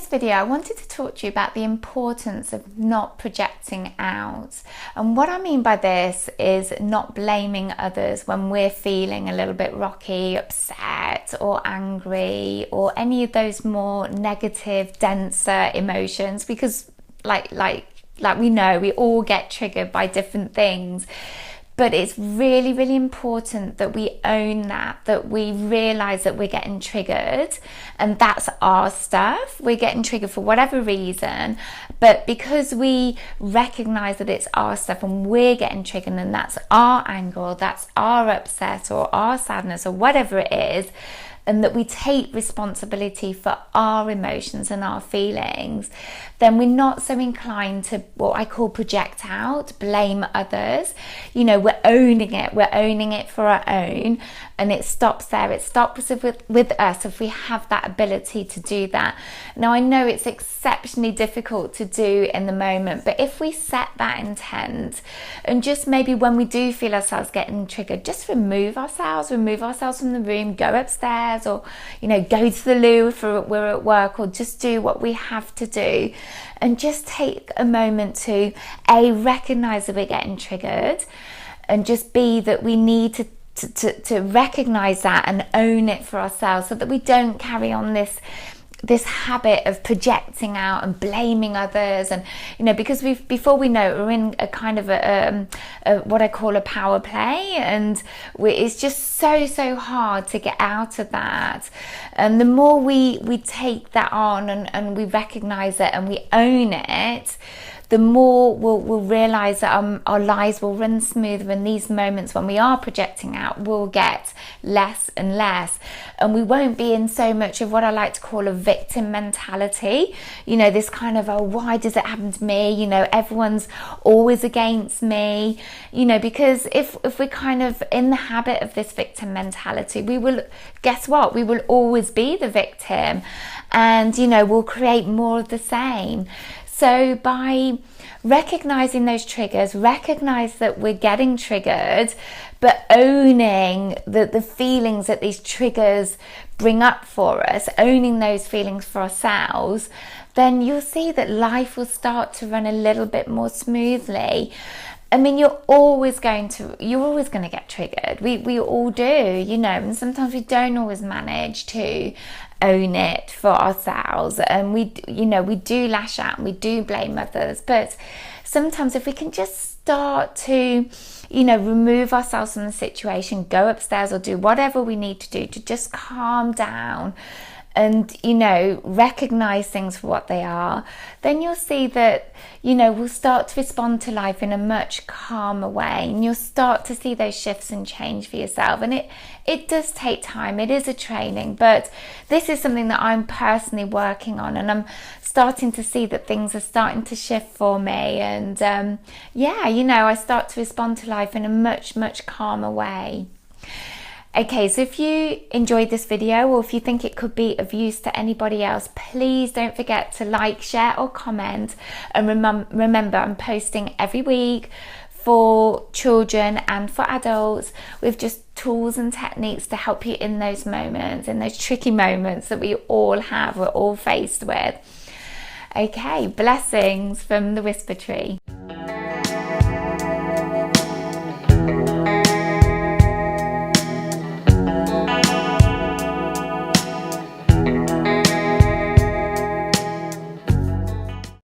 this video, I wanted to talk to you about the importance of not projecting out. And what I mean by this is not blaming others when we're feeling a little bit rocky, upset or angry or any of those more negative, denser emotions, because like we know, we all get triggered by different things. But it's really, really important that we own that we realize that we're getting triggered, and that's our stuff. We're getting triggered for whatever reason, but because we recognize that it's our stuff and we're getting triggered, and that's our anger, or that's our upset or our sadness or whatever it is, and that we take responsibility for our emotions and our feelings, then we're not so inclined to what I call project out, blame others. You know, we're owning it for our own, and it stops there. It stops with us if we have that ability to do that. Now, I know it's exceptionally difficult to do in the moment, but if we set that intent, and just maybe when we do feel ourselves getting triggered, just remove ourselves from the room, go upstairs, or go to the loo if we're at work, or just do what we have to do, and just take a moment to recognize that we're getting triggered, and just that we need to recognize that and own it for ourselves, so that we don't carry on this habit of projecting out and blaming others. And because before we know it, we're in a kind of a what I call a power play, and it's just so hard to get out of that. And the more we take that on and we recognize it and we own it, the more we'll realize that our lives will run smoother, and these moments when we are projecting out will get less and less, and we won't be in so much of what I like to call a victim mentality. This kind of, oh, why does it happen to me? Everyone's always against me. Because if we're kind of in the habit of this victim mentality, we will always be the victim, and we'll create more of the same. So by recognizing those triggers, recognize that we're getting triggered, but owning the feelings that these triggers bring up for us, owning those feelings for ourselves, then you'll see that life will start to run a little bit more smoothly. I mean, you're always going to get triggered. We all do, and sometimes we don't always manage to own it for ourselves, and we do lash out and we do blame others. But sometimes if we can just start to remove ourselves from the situation, go upstairs or do whatever we need to do to just calm down and recognize things for what they are, then you'll see that we'll start to respond to life in a much calmer way, and you'll start to see those shifts and change for yourself. And it does take time, it is a training, but this is something that I'm personally working on, and I'm starting to see that things are starting to shift for me, and I start to respond to life in a much calmer way. Okay, so if you enjoyed this video, or if you think it could be of use to anybody else, please don't forget to like, share or comment. And remember, I'm posting every week for children and for adults with just tools and techniques to help you in those moments, in those tricky moments that we're all faced with. Okay, blessings from the Whisper Tree.